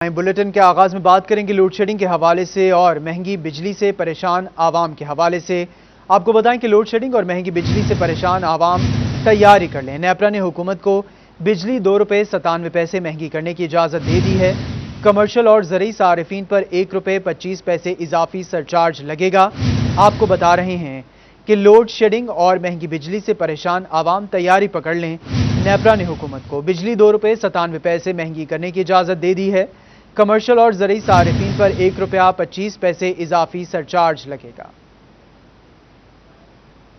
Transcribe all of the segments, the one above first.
Bulletin के आगाज में बात करेंगे लोड शेडिंग के हवाले से और महंगी बिजली से परेशान आवाम के हवाले से। आपको बताएं कि लोड शेडिंग और महंगी बिजली से परेशान आवाम तैयारी कर लें। नेपरा ने हुकूमत को बिजली ₹2.97 महंगी करने की इजाज़त दे दी है। कमर्शियल और ज़रई सारिफीन पर ₹1.25 इजाफी सरचार्ज लगेगा। आपको बता रहे हैं कि लोड शेडिंग और महंगी बिजली से परेशान आवाम तैयारी पकड़ लें। नेपरा ने हुकूमत को बिजली ₹2.97 महंगी करने की इजाज़त दे दी है। कमर्शियल और ज़रई सारिफीन पर ₹1.25 इजाफी सरचार्ज लगेगा।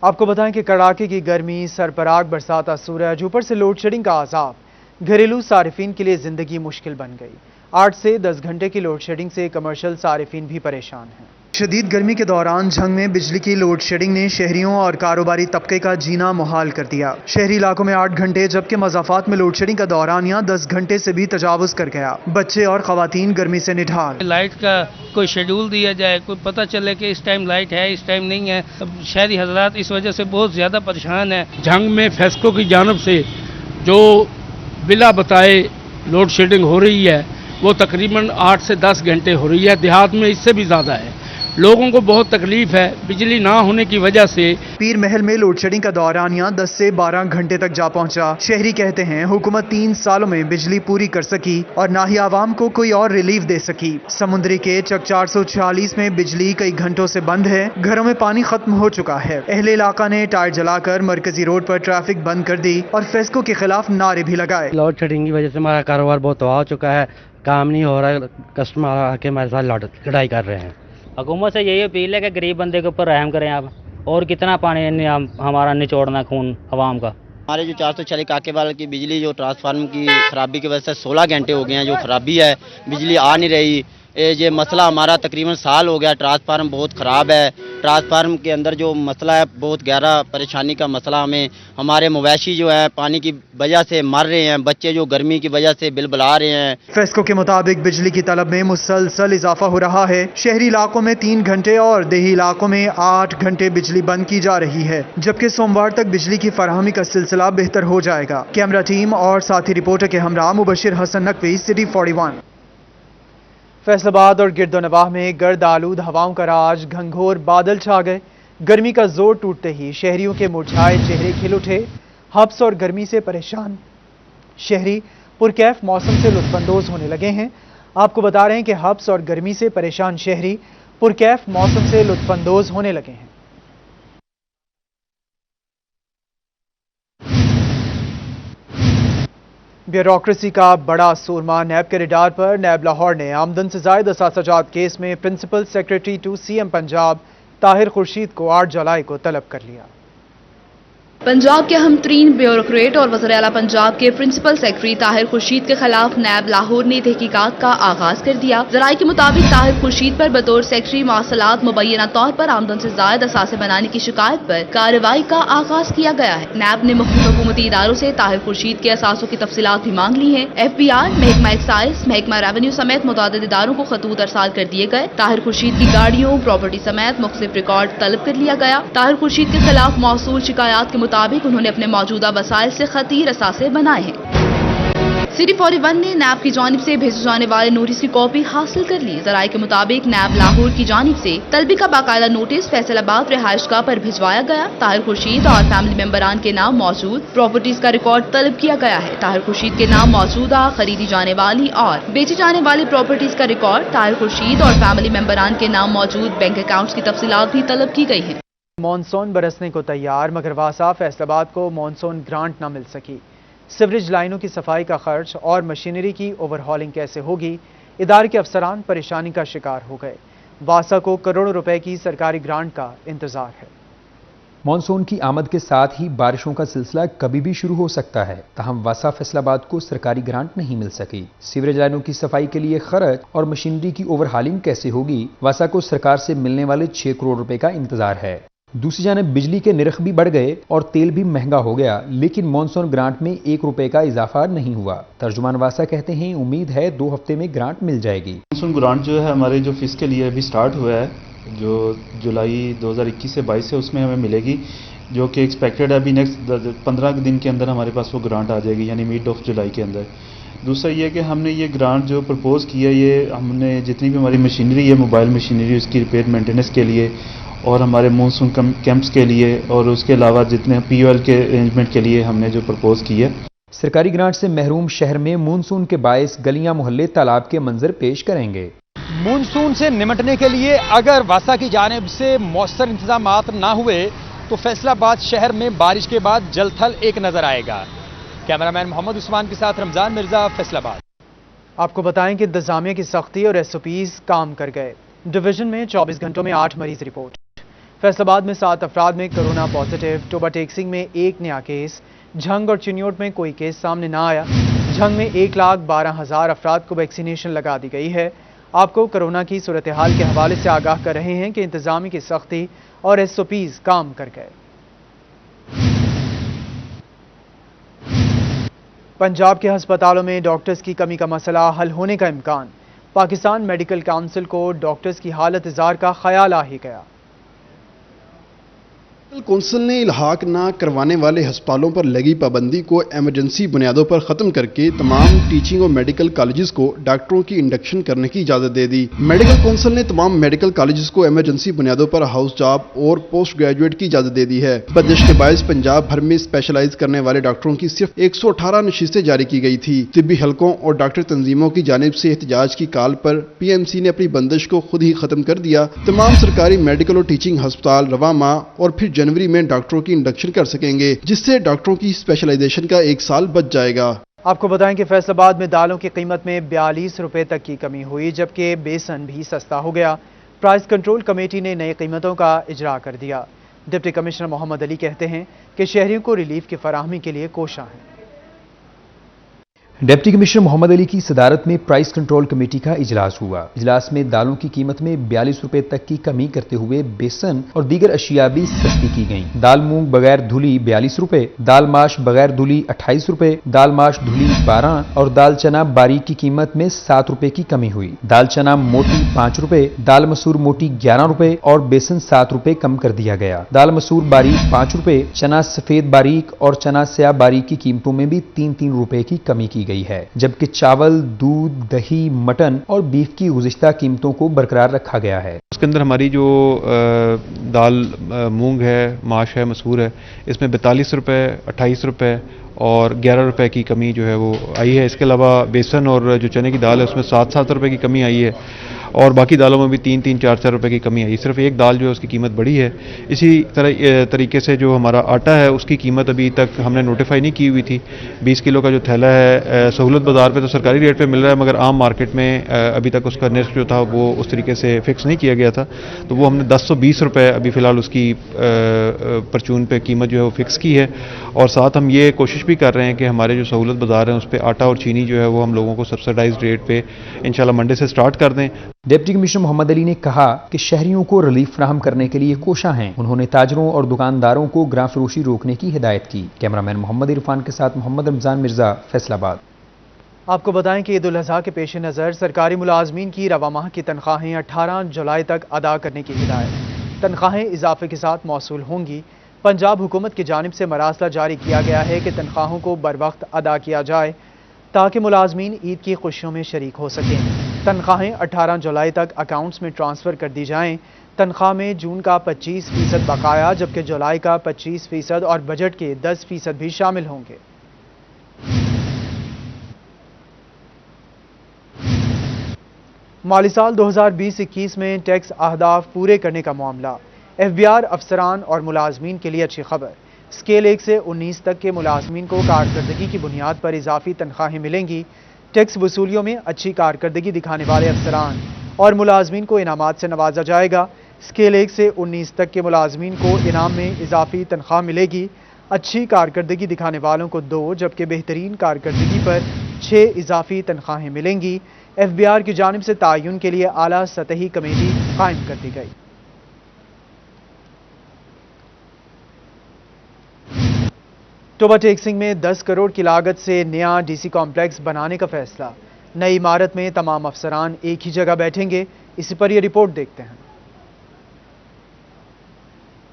आपको बताएं कि कड़ाके की गर्मी, सरपराग बरसाता सूरज, ऊपर से लोड शेडिंग का अजाब घरेलू सारिफीन के लिए जिंदगी मुश्किल बन गई। 8 से 10 घंटे की लोड शेडिंग से कमर्शियल सारिफीन भी परेशान हैं। शदीद गर्मी के दौरान झंग में बिजली की लोड शेडिंग ने शहरियों और कारोबारी तबके का जीना मुहाल कर दिया। शहरी इलाकों में 8 घंटे जबकि मज़ाफ़ात में लोड शेडिंग का दौरान यहाँ 10 घंटे से भी तजावुज़ कर गया। बच्चे और ख़वातीन गर्मी से निढाल। लाइट का कोई शेड्यूल दिया जाए, कोई पता चले कि इस टाइम लाइट है, इस टाइम नहीं है। अब शहरी हजरात इस वजह से बहुत ज़्यादा परेशान है। झंग में फेस्को की जानब से जो बिला बताए लोड शेडिंग हो रही है वो तकरीबन 8 से 10 घंटे हो रही है। देहात में इससे भी ज़्यादा है। लोगों को बहुत तकलीफ है बिजली ना होने की वजह से। पीर महल में लोड शेडिंग का दौरान यहाँ 10 से 12 घंटे तक जा पहुंचा। शहरी कहते हैं हुकूमत 3 सालों में बिजली पूरी कर सकी और ना ही आवाम को कोई और रिलीफ दे सकी। समुद्री के चक 446 में बिजली कई घंटों से बंद है। घरों में पानी खत्म हो चुका है। अहले इलाका ने टायर जलाकर मरकजी रोड पर ट्रैफिक बंद कर दी और फेस्को के खिलाफ नारे भी लगाए। लोड शेडिंग की वजह से हमारा कारोबार बहुत तबाह हो चुका है। काम नहीं हो रहा है, कस्टमर आके हमारे साथ लड़ाई कर रहे हैं। हुकूमत से यही अपील है कि गरीब बंदे के ऊपर रहम करें आप। और कितना पानी हमारा निचोड़ना खून अवाम का। हमारे जो 440 काकेवाल की बिजली जो ट्रांसफार्मर की खराबी की वजह से 16 घंटे हो गए हैं जो खराबी है, बिजली आ नहीं रही। ये मसला हमारा तकरीबन साल हो गया। ट्रांसफार्मर बहुत ख़राब है। ट्रांसफार्मर के अंदर जो मसला है बहुत गहरा परेशानी का मसला हमें। हमारे मवेशी जो है पानी की वजह से मर रहे हैं। बच्चे जो गर्मी की वजह से बिलबिला रहे हैं। फेस्को के मुताबिक बिजली की तलब में मुसलसल इजाफा हो रहा है। शहरी इलाकों में 3 घंटे और देही इलाकों में 8 घंटे बिजली बंद की जा रही है, जबकि सोमवार तक बिजली की फराहमी का सिलसिला बेहतर हो जाएगा। कैमरा टीम और साथी रिपोर्टर के हमरा मुबशिर हसन नकवी, सिटी 41। फैसलाबाद और गिरदोनवाह में गर्द आलूद हवाओं का राज, घंघोर बादल छा गए। गर्मी का जोर टूटते ही शहरियों के मुरझाए चेहरे खिल उठे। हब्स और गर्मी से परेशान शहरी पुरकैफ मौसम से लुत्फानंदोज होने लगे हैं। आपको बता रहे हैं कि हब्स और गर्मी से परेशान शहरी पुरकैफ मौसम से लुत्फानंदोज होने लगे हैं। ब्यूरोक्रेसी का बड़ा सूरमा नैब के रडार पर। नैब लाहौर ने आमदन से जायद असासाजात केस में principal secretary to CM Punjab Tahir Khurshid को 8 जुलाई को तलब कर लिया। पंजाब के अहम तरीन ब्यूरोक्रेट और वज़ीर आला पंजाब के प्रिंसिपल सेक्रेटरी ताहिर खुर्शीद के खिलाफ नैब लाहौर ने तहकीकात का आगाज कर दिया। ज़राए के मुताबिक ताहिर खुर्शीद पर बतौर सेक्रेटरी मवासलात मुबैना तौर पर आमदन से जायद असासे बनाने की शिकायत पर कार्रवाई का आगाज किया गया है। नैब ने मुख्तलिफ हुकूमती इदारों से ताहिर खुर्शीद के असासों की तफसीलात भी मांग ली है। FBI, महकमा एक्साइज, महकमा रेवेन्यू समेत मुतादिद इदारों को खतूत अरसाल कर दिए गए। ताहिर खुर्शीद की गाड़ियों, प्रॉपर्टी समेत मुख्तलिफ रिकॉर्ड तलब कर लिया गया। ताहिर खुर्शीद के खिलाफ मौसूल शिकायत के मुताबिक उन्होंने अपने मौजूदा वसाइल से खतीर असासे बनाए हैं। सिटी 41 ने नैब की जानिब से भेजे जाने वाले नोटिस की कॉपी हासिल कर ली। ज़राए के मुताबिक नैब लाहौर की जानिब से तलबी का बाकायदा नोटिस फैसलाबाद रिहाइशगाह पर भिजवाया गया। ताहिर खुर्शीद और फैमिली मेंबरान के नाम मौजूद प्रॉपर्टीज का रिकॉर्ड तलब किया गया है। ताहिर खुर्शीद के नाम मौजूदा खरीदी जाने वाली और बेची जाने वाली प्रॉपर्टीज का रिकॉर्ड, ताहिर खुर्शीद और फैमिली मेंबरान के नाम मौजूद बैंक अकाउंट्स की तफसीलात भी तलब की गई है। मॉनसून बरसने को तैयार, मगर वासा फैसलाबाद को मॉनसून ग्रांट न मिल सकी। सीवरेज लाइनों की सफाई का खर्च और मशीनरी की ओवरहॉलिंग कैसे होगी, इदारे के अफसरान परेशानी का शिकार हो गए। वासा को करोड़ों रुपए की सरकारी ग्रांट का इंतजार है। मॉनसून की आमद के साथ ही बारिशों का सिलसिला कभी भी शुरू हो सकता है। तहम वासा फैसलाबाद को सरकारी ग्रांट नहीं मिल सकी। सीवरेज लाइनों की सफाई के लिए खर्च और मशीनरी की ओवरहॉलिंग कैसे होगी, वासा को सरकार से मिलने वाले 6 करोड़ रुपए का इंतजार है। दूसरी जानिब बिजली के निरख भी बढ़ गए और तेल भी महंगा हो गया, लेकिन मॉनसून ग्रांट में 1 रुपए का इजाफा नहीं हुआ। तर्जुमान वासा कहते हैं उम्मीद है 2 हफ्ते में ग्रांट मिल जाएगी। मॉनसून ग्रांट जो है हमारे जो फिस्कल ईयर अभी स्टार्ट हुआ है, जो जुलाई 2021 से 22 है, उसमें हमें मिलेगी, जो कि एक्सपेक्टेड है अभी नेक्स्ट 15 दिन के अंदर हमारे पास वो ग्रांट आ जाएगी, यानी मिड ऑफ जुलाई के अंदर। دوسرا یہ کہ ہم نے یہ گرانٹ جو پرپوز کیا یہ ہم نے جتنی بھی ہماری مشینری ہے موبائل مشینری اس کی ریپیئر مینٹیننس کے لیے اور ہمارے مونسون کیمپس کے لیے اور اس کے علاوہ جتنے پی او ایل کے ارینجمنٹ کے لیے ہم نے جو پرپوز کی ہے. سرکاری گرانٹ سے محروم شہر میں مونسون کے باعث گلیاں محلے تالاب کے منظر پیش کریں گے. مونسون سے نمٹنے کے لیے اگر واسا کی جانب سے مؤثر انتظامات نہ ہوئے تو فیصل آباد شہر میں بارش کے بعد جل تھل ایک نظر آئے گا. کیمرامین محمد عثمان کے ساتھ رمضان مرزا، فیصل آباد. آپ کو بتائیں کہ انتظامیہ کی سختی اور ایس او پیز کام کر گئے. ڈویژن میں 24 گھنٹوں میں 8 مریض رپورٹ. فیصل آباد میں 7 افراد میں کرونا پازیٹیو. ٹوبہ ٹیکسنگ میں 1 نیا کیس. جھنگ اور چنیوٹ میں کوئی کیس سامنے نہ آیا. جھنگ میں 1,12,000 افراد کو ویکسینیشن لگا دی گئی ہے. آپ کو کرونا کی صورتحال کے حوالے سے آگاہ کر رہے ہیں کہ انتظامیہ کی سختی اور ایس او پیز کام کر گئے. پنجاب کے ہسپتالوں میں ڈاکٹرز کی کمی کا مسئلہ حل ہونے کا امکان. پاکستان میڈیکل کونسل کو ڈاکٹرز کی حالت ازار کا خیال آ ہی گیا. کونسل نے الحاق نہ کروانے والے ہسپتالوں پر لگی پابندی کو ایمرجنسی بنیادوں پر ختم کر کے تمام ٹیچنگ اور میڈیکل کالجز کو ڈاکٹروں کی انڈکشن کرنے کی اجازت دے دی. میڈیکل کونسل نے تمام میڈیکل کالجز کو ایمرجنسی بنیادوں پر ہاؤس جاب اور پوسٹ گریجویٹ کی اجازت دے دی ہے. بندش کے باعث پنجاب بھر میں اسپیشلائز کرنے والے ڈاکٹروں کی صرف 118 نشستیں جاری کی گئی تھی. طبی حلقوں اور ڈاکٹر تنظیموں کی جانب سے احتجاج کی کال پر پی ایم سی نے اپنی بندش کو خود ہی ختم کر دیا. تمام سرکاری میڈیکل اور ٹیچنگ ہسپتال رواں ماہ اور پھر جنوری میں ڈاکٹروں کی انڈکشن کر سکیں گے، جس سے ڈاکٹروں کی اسپیشلائزیشن کا 1 سال بچ جائے گا. آپ کو بتائیں کہ فیصل آباد میں دالوں کی قیمت میں 42 روپے تک کی کمی ہوئی، جبکہ بیسن بھی سستا ہو گیا. پرائس کنٹرول کمیٹی نے نئی قیمتوں کا اجرا کر دیا. ڈپٹی کمشنر محمد علی کہتے ہیں کہ شہریوں کو ریلیف کی فراہمی کے لیے کوشاں ہیں. ڈپٹی کمشنر محمد علی کی صدارت میں پرائس کنٹرول کمیٹی کا اجلاس ہوا. اجلاس میں دالوں کی قیمت میں 42 روپے تک کی کمی کرتے ہوئے بیسن اور دیگر اشیاء بھی سستی کی گئیں. دال مونگ بغیر دھلی 42 روپے، دال ماش بغیر دھلی 28 روپے، دال ماش دھلی 12 اور دال چنا باریک کی قیمت میں 7 روپے کی کمی ہوئی. دال چنا موٹی 5 روپے، دال مسور موٹی 11 روپے اور بیسن 7 روپے کم کر دیا گیا. دال مسور باریک 5 روپے، چنا سفید باریک اور چنا سیاہ باریک کی قیمتوں میں بھی 3-3 روپے کی کمی کی گئی ہے، جبکہ چاول، دودھ، دہی، مٹن اور بیف کی گزشتہ قیمتوں کو برقرار رکھا گیا ہے. اس کے اندر ہماری جو دال مونگ ہے، ماش ہے، مسور ہے، اس میں 42 روپے، 28 روپے اور 11 روپے کی کمی جو ہے وہ آئی ہے. اس کے علاوہ بیسن اور جو چنے کی دال ہے اس میں 7 روپے کی کمی آئی ہے اور باقی دالوں میں بھی 3-4 روپے کی کمی آئی. صرف ایک دال جو ہے اس کی قیمت بڑھی ہے. اسی طریقے سے جو ہمارا آٹا ہے اس کی قیمت ابھی تک ہم نے نوٹیفائی نہیں کی ہوئی تھی. 20 کلو کا جو تھیلا ہے سہولت بازار پہ تو سرکاری ریٹ پہ مل رہا ہے، مگر عام مارکیٹ میں ابھی تک اس کا نرخ جو تھا وہ اس طریقے سے فکس نہیں کیا گیا تھا، تو وہ ہم نے 1020 روپے ابھی فی الحال اس کی پرچون پہ قیمت جو ہے وہ فکس کی ہے. اور ساتھ ہم یہ کوشش بھی کر رہے ہیں کہ ہمارے جو سہولت بازار ہیں اس پہ آٹا اور چینی جو ہے وہ ہم لوگوں کو سبسڈائزڈ ریٹ پہ انشاءاللہ منڈے سے سٹارٹ کر دیں. ڈپٹی کمشنر محمد علی نے کہا کہ شہریوں کو ریلیف فراہم کرنے کے لیے کوشاں ہیں. انہوں نے تاجروں اور دکانداروں کو گراں فروشی روکنے کی ہدایت کی. کیمرامین محمد عرفان کے ساتھ محمد رمضان مرزا، فیصل آباد. آپ کو بتائیں کہ عید الاضحیٰ کے پیش نظر سرکاری ملازمین کی رواں ماہ کی تنخواہیں 18 جولائی تک ادا کرنے کی ہدایت. تنخواہیں اضافے کے ساتھ موصول ہوں گی. پنجاب حکومت کی جانب سے مراسلہ جاری کیا گیا ہے کہ تنخواہوں کو بروقت ادا کیا جائے تاکہ ملازمین عید کی خوشیوں میں شریک ہو سکیں. تنخواہیں 18 جولائی تک اکاؤنٹس میں ٹرانسفر کر دی جائیں. تنخواہ میں جون کا 25% بقایا، جبکہ جولائی کا 25% اور بجٹ کے 10% بھی شامل ہوں گے. مالی سال 2020-21 میں ٹیکس اہداف پورے کرنے کا معاملہ. ایف بی آر افسران اور ملازمین کے لیے اچھی خبر. اسکیل 1 سے 19 تک کے ملازمین کو کارکردگی کی بنیاد پر اضافی تنخواہیں ملیں گی. ٹیکس وصولیوں میں اچھی کارکردگی دکھانے والے افسران اور ملازمین کو انعامات سے نوازا جائے گا. اسکیل 1 سے 19 تک کے ملازمین کو انعام میں اضافی تنخواہ ملے گی. اچھی کارکردگی دکھانے والوں کو 2 جبکہ بہترین کارکردگی پر 6 اضافی تنخواہیں ملیں گی. ایف بی آر کی جانب سے تعین کے لیے اعلیٰ سطحی کمیٹی قائم کر دی گئی. ٹوبہ ٹیکسنگ میں 10 کروڑ کی لاگت سے نیا ڈی سی کمپلیکس بنانے کا فیصلہ. نئی عمارت میں تمام افسران ایک ہی جگہ بیٹھیں گے. اسی پر یہ رپورٹ دیکھتے ہیں.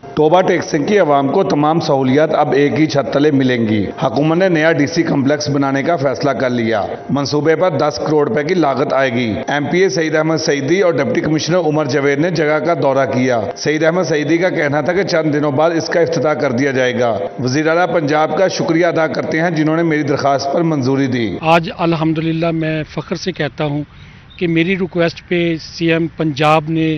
टोबा टेक्सिंग की आवाम को तमाम सहूलियात अब एक ही छत तले मिलेंगी। हुकूमत ने नया डीसी कम्प्लेक्स बनाने का फैसला कर लिया। मंसूबे पर 10 करोड़ रुपए की लागत आएगी। एमपीए सईद अहमद सईदी और डिप्टी कमिश्नर उमर जवेद ने जगह का दौरा किया। सईद अहमद सईदी का कहना था कि चंद दिनों बाद इसका इफ्तिताह कर दिया जाएगा। वज़ीर आला पंजाब का शुक्रिया अदा करते हैं जिन्होंने मेरी दरख्वास्त पर मंजूरी दी। आज अल्हम्दुलिल्लाह मैं फ़ख्र से कहता हूँ कि मेरी रिक्वेस्ट पे सीएम पंजाब ने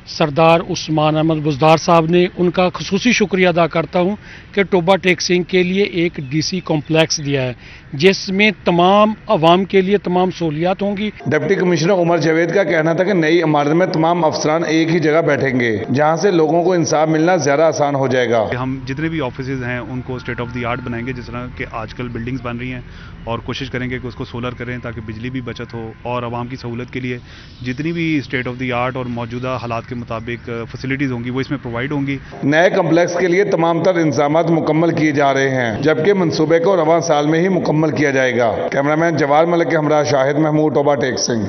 सरदार उस्मान अहमद बुज़दार साहब ने उनका ख़ुसूसी शुक्रिया अदा करता हूँ कि टोबा टेक्सिंग के लिए एक डीसी कॉम्प्लेक्स दिया है जिसमें तमाम आवाम के लिए तमाम सहूलियात होंगी। डिप्टी कमिश्नर उमर जावेद का कहना था कि नई इमारत में तमाम अफसरान एक ही जगह बैठेंगे जहाँ से लोगों को इंसाफ मिलना ज़्यादा आसान हो जाएगा। हम जितने भी ऑफिसेज हैं उनको स्टेट ऑफ द आर्ट बनाएंगे, जिस तरह के आजकल बिल्डिंग्स बन रही हैं, और कोशिश करेंगे कि उसको सोलर करें ताकि बिजली भी बचत हो और आवाम की सहूलत के लिए जितनी भी स्टेट ऑफ द आर्ट और मौजूदा हालात के मुताबिक फैसिलिटीज़ होंगी वो इसमें प्रोवाइड होंगी। नए कम्प्लेक्स के लिए तमाम तर इंतजामात मुकम्मल किए जा रहे हैं जबकि मंसूबे को रवां साल में ही मुकम्मल किया जाएगा। कैमरामैन जवार मलिक के हमरा शाहिद महमूद, टोबा टेक्सिंग।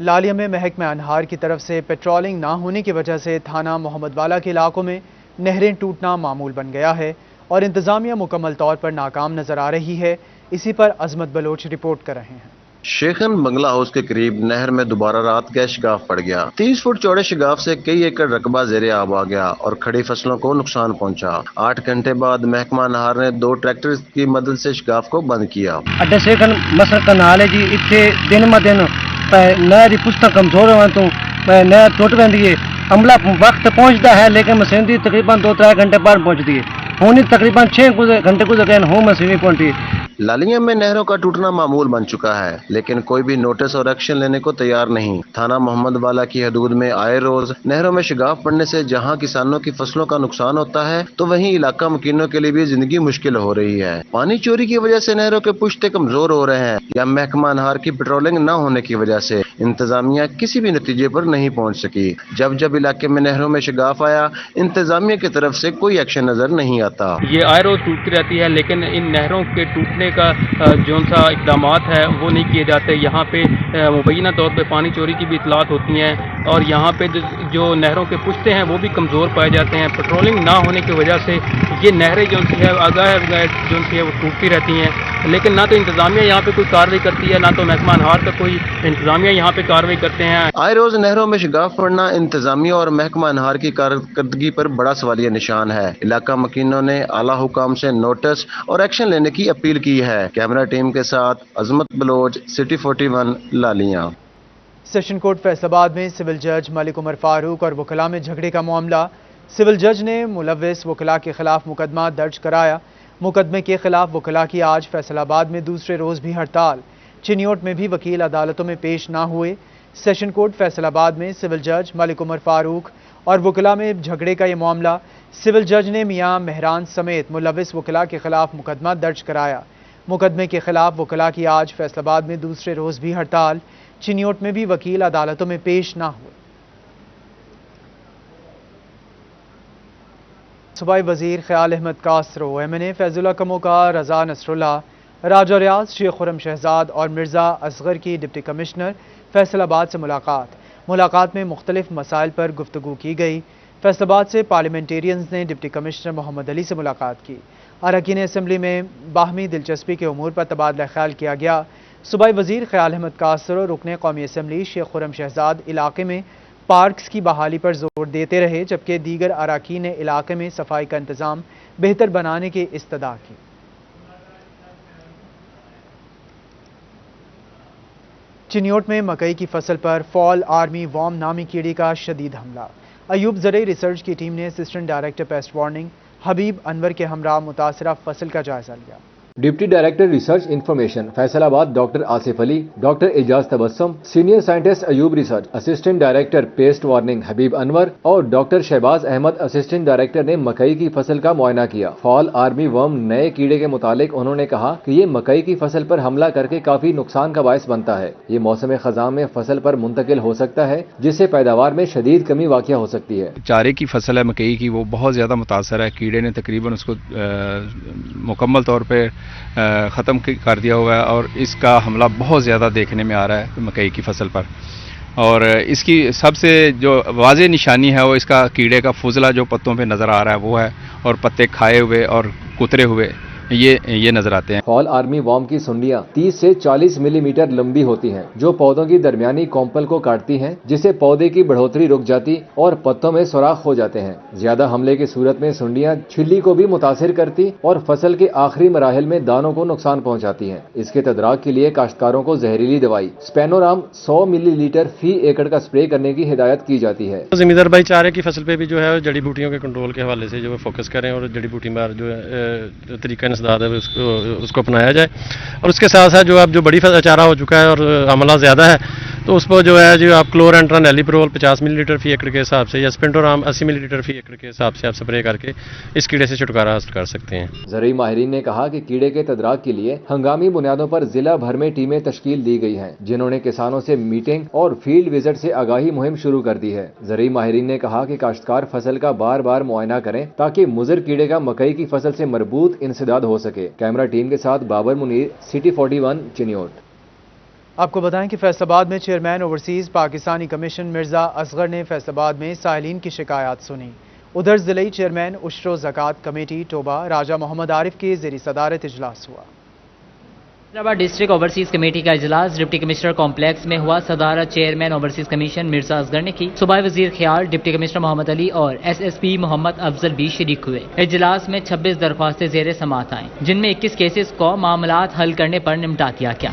लालिया में महकमा अनहार की तरफ से पेट्रोलिंग ना होने की वजह से थाना मोहम्मद वाला के इलाकों में नहरें टूटना मामूल बन गया है और इंतजामिया मुकम्मल तौर पर नाकाम नजर आ रही है। इसी पर अजमत बलोच रिपोर्ट कर रहे हैं। शेखन बंगला हाउस के करीब नहर में दोबारा रात गैस शिगाफ पड़ गया। 30 फुट चौड़े शिगाफ से कई एकड़ रकबा ज़ेरे आब आ गया और खड़ी फसलों को नुकसान पहुंचा। 8 घंटे बाद महकमा नहार ने 2 ट्रैक्टर की मदद से शिगाफ को बंद किया। अड्डा शेखन मसर का नाल है जी, इतने दिन म दिन नहर की पुश्ता कमजोर होने तो नहर टुट पैंदी है। अमला वक्त पहुंचता है लेकिन मशीन की तकरीबन 2-3 घंटे बाद पहुंचती है। होनी तकरीबन 6 घंटे गुजर हो मशीन पहुंची। लालिया में नहरों का टूटना मामूल बन चुका है लेकिन कोई भी नोटिस और एक्शन लेने को तैयार नहीं। थाना मोहम्मद वाला की हदूद में आए रोज नहरों में शिगाफ पड़ने से जहां किसानों की फसलों का नुकसान होता है तो वहीं इलाका मकीनों के लिए भी जिंदगी मुश्किल हो रही है। पानी चोरी की वजह से नहरों के पुश्ते कमजोर हो रहे हैं या महकमा अनहार की पेट्रोलिंग न होने की वजह से इंतजामिया किसी भी नतीजे पर नहीं पहुँच सकी। जब जब इलाके में नहरों में शिगाफ आया इंतजामिया की तरफ से कोई एक्शन नजर नहीं आता। ये आए रोज टूटती रहती है लेकिन इन नहरों के टूटने का जो सा इकदामात है वो नहीं किए जाते। यहाँ पे मुबैना तौर पे पानी चोरी की भी इतलात होती हैं और यहाँ पे जो नहरों के पुश्ते हैं वो भी कमज़ोर पाए जाते हैं। पेट्रोलिंग ना होने की वजह से ये नहरें जो सी है आगाह जो सी है वो टूटती रहती हैं लेकिन ना तो इंतजामिया यहाँ पे कोई कार्रवाई करती है ना तो महकमा अनहार का कोई इंतजामिया यहाँ पे कार्रवाई करते हैं। आए रोज नहरों में शिगाफ पड़ना इंतजामिया और महकमा अनहार की कारकर्दगी पर बड़ा सवालिया निशान है। इलाका मकीनों ने आला हुकाम से नोटिस और एक्शन लेने की अपील की है। कैमरा टीम के साथ अजमत बलोच, सिटी 41, लालिया। सेशन कोर्ट फैसलाबाद में सिविल जज मलिक उमर फारूक और वकला में झगड़े का मामला। सिविल जज ने मुलव्विस वकला के खिलाफ मुकदमा दर्ज कराया। मुकदमे के खिलाफ वकला की आज फैसलाबाद में दूसरे रोज भी हड़ताल। चिन्योट में भी वकील अदालतों में पेश ना हुए। सेशन कोर्ट फैसलाबाद में सिविल जज मलिक उमर फारूक और वकला में झगड़े का ये मामला। सिविल जज ने मियां मेहरान समेत मुलव्विस वकला के खिलाफ मुकदमा दर्ज कराया। मुकदमे के खिलाफ वकला की आज फैसलाबाद में दूसरे रोज भी हड़ताल। चिन्योट में भी वकील अदालतों में पेश ना हुए। सूबाई वजीर ख्याल अहमद कासरो, एमएनए फैजुल्ला कमोका, रजा नसरुल्लाह, राजा रियाज, शेख खुरम शहजाद और मिर्ज़ा असगर की डिप्टी कमिश्नर फैसलाबाद से मुलाकात में मुख्तलिफ मसाइल पर गुफ्तगू की गई। फैसलाबाद से पार्लियामेंटेरियंस ने डिप्टी कमिश्नर मोहम्मद अली से मुलाकात की। अरकान असम्बली में बाहमी दिलचस्पी के उमूर पर तबादला ख्याल किया गया। सूबाई वजीर ख्याल अहमद कासरो रुकने कौमी असम्बली शेख खुरम शहजाद इलाके में पार्क्स की बहाली पर जोर देते रहे जबकि दीगर अरकान ने इलाके में सफाई का इंतजाम बेहतर बनाने की इस्तदा की। चिन्योट में मकई की फसल पर फॉल आर्मी वॉर्म नामी कीड़े का शदीद हमला। अयूब ज़रई रिसर्च की टीम ने assistant director pest warning Habib Anwar के हमरा मुतासरा फसल का जायजा लिया। Deputy director research information Faisalabad doctor Asif Ali, doctor Ejaz Tabassum, senior scientist Ayub research, assistant director pest warning Habib Anwar और doctor Shahbaz Ahmad assistant director ने मकई की फसल का मुआयना किया। फॉल आर्मी वर्म नए कीड़े के मुतालिक उन्होंने कहा कि ये मकई की फसल पर हमला करके काफी नुकसान का बायस बनता है। ये मौसम खज़ां में फसल पर मुंतकिल हो सकता है जिससे पैदावार में शदीद कमी वाक़या हो सकती है। चारे की फसल है मकई की, वो बहुत ज्यादा मुतासर है। कीड़े ने तकरीबन उसको मुकम्मल तौर पर ख़त्म कर दिया हुआ है और इसका हमला बहुत ज़्यादा देखने में आ रहा है मकई की फसल पर। اور اس کی سب سے جو واضح نشانی ہے وہ اس کا کیڑے کا فضلہ جو پتوں پہ نظر آ رہا ہے وہ ہے، اور پتے کھائے ہوئے اور کترے ہوئے یہ نظر آتے ہیں۔ فال آرمی وارم کی سنڈیاں 30 سے 40 ملی میٹر لمبی ہوتی ہیں جو پودوں کی درمیانی کومپل کو کاٹتی ہیں، جس سے پودے کی بڑھوتری رک جاتی اور پتوں میں سوراخ ہو جاتے ہیں۔ زیادہ حملے کی صورت میں سنڈیاں چھلی کو بھی متاثر کرتی اور فصل کے آخری مراحل میں دانوں کو نقصان پہنچاتی ہیں۔ اس کے تدارک کے لیے کاشتکاروں کو زہریلی دوائی اسپینورام 100 ملی لیٹر فی ایکڑ کا اسپرے کرنے کی ہدایت کی جاتی ہے۔ زمیندار بھائی چارے کی فصل پہ بھی جو ہے جڑی بوٹیوں کے کنٹرول کے حوالے سے جو فوکس کریں اور جڑی بوٹی مار جو طریقہ انسداد ہے اس کو اپنایا جائے، اور اس کے ساتھ ساتھ جو اب جو بڑی چارہ ہو چکا ہے اور عملہ زیادہ ہے تو اس پر جو ہے جو آپ کلور انٹرا نیلیپرول 50 ملی لیٹر فی ایکڑ کے حساب سے یا اسپینٹورام 80 ملی لیٹر فی ایکڑ کے حساب سے آپ سپرے کر کے اس کیڑے سے چھٹکارا حاصل کر سکتے ہیں۔ زرعی ماہرین نے کہا کہ کیڑے کے تدارک کے لیے ہنگامی بنیادوں پر ضلع بھر میں ٹیمیں تشکیل دی گئی ہیں، جنہوں نے کسانوں سے میٹنگ اور فیلڈ وزٹ سے آگاہی مہم شروع کر دی ہے۔ زرعی ماہرین نے کہا کہ کاشتکار فصل کا بار بار معائنہ کریں تاکہ مضر کیڑے کا مکئی کی فصل سے مربوط انسداد ہو سکے۔ کیمرہ ٹیم کے ساتھ بابر منیر، سٹی 41 چنیوٹ۔ آپ کو بتائیں کہ فیصل آباد میں chairman overseas Pakistani commission Mirza Asghar نے فیصل آباد میں سائلین کی شکایات سنی۔ ادھر ضلعی چیئرمین عشر و زکوٰۃ کمیٹی ٹوبہ راجہ محمد عارف کی زیر صدارت اجلاس ہوا۔ فیصل آباد ڈسٹرکٹ اوورسیز کمیٹی کا اجلاس ڈپٹی کمشنر کمپلیکس میں ہوا۔ صدارت chairman overseas commission Mirza Asghar نے کی۔ صوبائی وزیر خیال ڈپٹی کمشنر محمد علی اور ایس ایس پی محمد افضل بھی شریک ہوئے۔ اجلاس میں 26 درخواستیں زیر سماعت آئیں، جن میں 21 کیسز کو معاملات حل کرنے پر نمٹا دیا گیا۔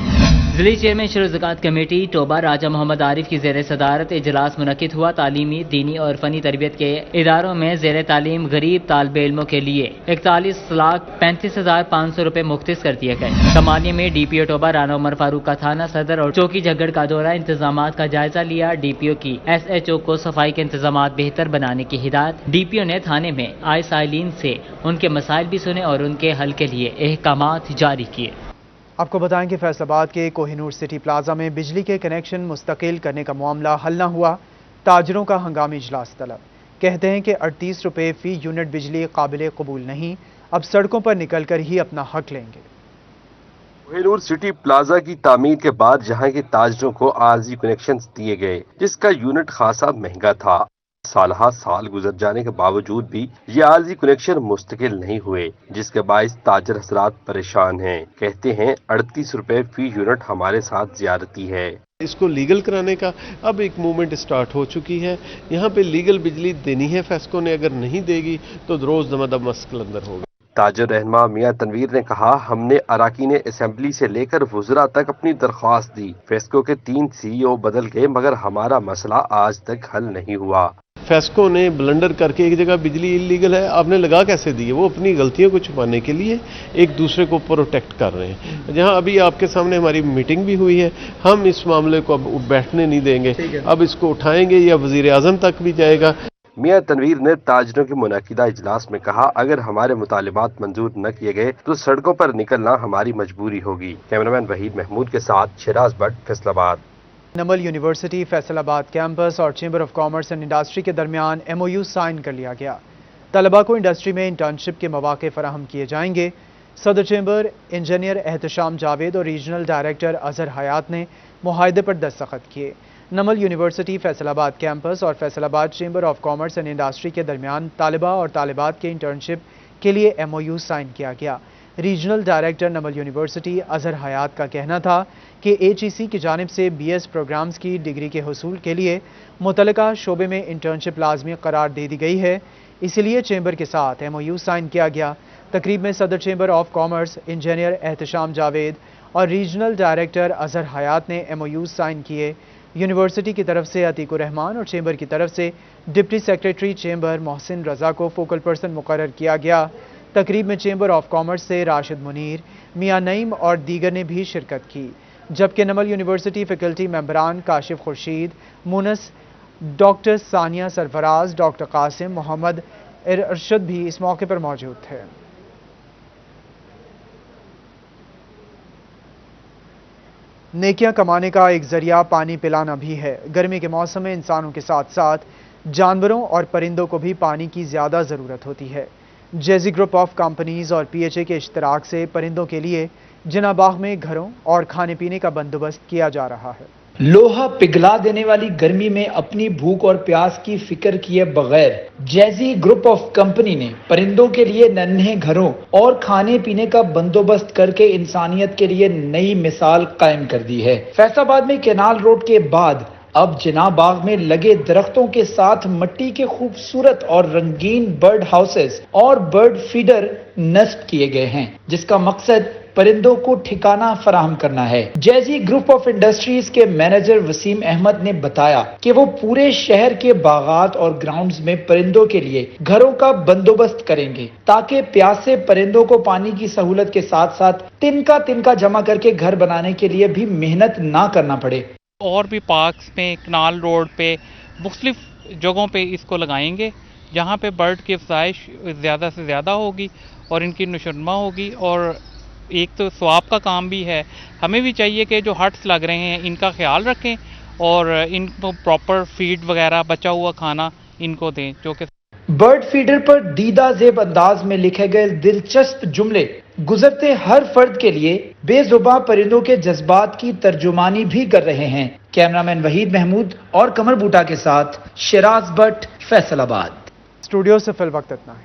ضلعی چیئرمین عشر و زکوٰۃ کمیٹی ٹوبہ راجہ محمد عارف کی زیر صدارت اجلاس منعقد ہوا۔ تعلیمی، دینی اور فنی تربیت کے اداروں میں زیر تعلیم غریب طالب علموں کے لیے 41,35,500 روپے مختص کر دیے گئے۔ کمانیہ میں ڈی پی او ٹوبہ رانا عمر فاروق کا تھانہ صدر اور چوکی جھگڑ کا دورہ انتظامات کا جائزہ لیا۔ ڈی پی او کی ایس ایچ او کو صفائی کے انتظامات بہتر بنانے کی ہدایت۔ ڈی پی او نے تھانے میں آئے سائلین سے ان کے مسائل بھی سنے اور ان کے حل کے لیے احکامات جاری کیے۔ آپ کو بتائیں کہ فیصل آباد کے کوہ نور سٹی پلازا میں بجلی کے کنیکشن مستقل کرنے کا معاملہ حل نہ ہوا، تاجروں کا ہنگامی اجلاس طلب۔ کہتے ہیں کہ 38 روپے فی یونٹ بجلی قابل قبول نہیں، اب سڑکوں پر نکل کر ہی اپنا حق لیں گے۔ کوہ نور سٹی پلازا کی تعمیر کے بعد یہاں کے تاجروں کو عارضی کنیکشن دیے گئے، جس کا یونٹ خاصا مہنگا تھا۔ سالہ سال گزر جانے کے باوجود بھی یہ عارضی کنیکشن مستقل نہیں ہوئے، جس کے باعث تاجر حضرات پریشان ہیں۔ کہتے ہیں 38 روپے فی یونٹ ہمارے ساتھ زیادتی ہے۔ اس کو لیگل کرانے کا اب ایک موومنٹ سٹارٹ ہو چکی ہے۔ یہاں پہ لیگل بجلی دینی ہے فیسکو نے، اگر نہیں دے گی تو روز دم مسکل اندر ہوگا۔ تاجر رہنما میاں تنویر نے کہا، ہم نے اراکین اسمبلی سے لے کر وزراء تک اپنی درخواست دی۔ فیسکو کے 3 سی او بدل گئے مگر ہمارا مسئلہ آج تک حل نہیں ہوا۔ فیسکو نے بلنڈر کر کے ایک جگہ بجلی انلیگل ہے، آپ نے لگا کیسے دی ہے؟ وہ اپنی غلطیوں کو چھپانے کے لیے ایک دوسرے کو پروٹیکٹ کر رہے ہیں۔ جہاں ابھی آپ کے سامنے ہماری میٹنگ بھی ہوئی ہے، ہم اس معاملے کو اب بیٹھنے نہیں دیں گے، اب اس کو اٹھائیں گے یا وزیر اعظم تک بھی جائے گا۔ میاں تنویر نے تاجروں کے منعقدہ اجلاس میں کہا، اگر ہمارے مطالبات منظور نہ کیے گئے تو سڑکوں پر نکلنا ہماری مجبوری ہوگی۔ کیمرامین وحید محمود کے ساتھ شیراز بٹ، فیصل آباد۔ نمل یونیورسٹی فیصل آباد کیمپس اور chamber of commerce and industry کے درمیان ایم او یو سائن کر لیا گیا۔ طلباء کو انڈسٹری میں انٹرنشپ کے مواقع فراہم کیے جائیں گے۔ صدر چیمبر انجینئر احتشام جاوید اور ریجنل ڈائریکٹر اظہر حیات نے معاہدے پر دستخط کیے۔ نمل یونیورسٹی فیصل آباد کیمپس اور فیصل آباد chamber of commerce and industry کے درمیان طالبہ اور طالبات کے انٹرنشپ کے لیے ایم او یو سائن کیا گیا۔ Regional director NUML university Azhar Hayat کا کہنا تھا کہ ایچ ای سی کی جانب سے بی ایس پروگرامز کی ڈگری کے حصول کے لیے متعلقہ شعبے میں انٹرنشپ لازمی قرار دے دی گئی ہے، اسی لیے چیمبر کے ساتھ ایم او یو سائن کیا گیا۔ تقریب میں صدر chamber of commerce engineer Ehtisham Javed اور ریجنل ڈائریکٹر اظہر حیات نے ایم او یو سائن کیے۔ یونیورسٹی کی طرف سے عتیق الرحمان اور چیمبر کی طرف سے ڈپٹی سیکریٹری چیمبر محسن رضا کو فوکل پرسن مقرر کیا گیا۔ تقریب میں چیمبر آف کامرس سے راشد منیر، میاں نعیم اور دیگر نے بھی شرکت کی، جبکہ نمل یونیورسٹی فیکلٹی ممبران کاشف خورشید، مونس، ڈاکٹر ثانیہ سرفراز، ڈاکٹر قاسم محمد ارشد بھی اس موقع پر موجود تھے۔ نیکیاں کمانے کا ایک ذریعہ پانی پلانا بھی ہے۔ گرمی کے موسم میں انسانوں کے ساتھ ساتھ جانوروں اور پرندوں کو بھی پانی کی زیادہ ضرورت ہوتی ہے۔ جیزی گروپ آف کمپنیز اور پی ایچ اے کے اشتراک سے پرندوں کے لیے جناح باغ میں گھروں اور کھانے پینے کا بندوبست کیا جا رہا ہے۔ लोहा पिघला देने वाली गर्मी में अपनी भूख और प्यास की फिक्र किए बगैर जैजी ग्रुप ऑफ कंपनी ने परिंदों के लिए नन्हे घरों और खाने पीने का बंदोबस्त करके इंसानियत के लिए नई मिसाल कायम कर दी है। फैसलाबाद में कैनाल रोड के बाद अब जिना बाग में लगे दरख्तों के साथ मिट्टी के खूबसूरत और रंगीन बर्ड हाउसेस और बर्ड फीडर नस्ब किए गए हैं, जिसका मकसद परिंदों को ठिकाना फराहम करना है। जैजी ग्रुप ऑफ इंडस्ट्रीज के मैनेजर वसीम अहमद ने बताया कि वो पूरे शहर के बागात और ग्राउंड्स में परिंदों के लिए घरों का बंदोबस्त करेंगे, ताकि प्यासे परिंदों को पानी की सहूलत के साथ साथ तिनका जमा करके घर बनाने के लिए भी मेहनत ना करना पड़े। और भी पार्क्स में, कनाल रोड पे, मुख्तलिफ जगहों पे इसको लगाएंगे जहाँ पे बर्ड की अफजाइश ज़्यादा से ज़्यादा होगी और इनकी नशोनुमा होगी। और एक तो स्वाब का काम भी है, हमें भी चाहिए कि जो हट्स लग रहे हैं इनका ख्याल रखें और इनको प्रॉपर फीड वगैरह, बचा हुआ खाना इनको दें। जो कि बर्ड फीडर पर दीदा जेब अंदाज में लिखे गए दिलचस्प जुमले गुजरते हर फर्द के लिए बेजुबां परिंदों के जज्बात की तर्जुमानी भी कर रहे हैं। कैमरामैन वहीद महमूद और कमर बूटा के साथ शिराज भट्ट, फैसलाबाद। स्टूडियो से फिल वक्त इतना है।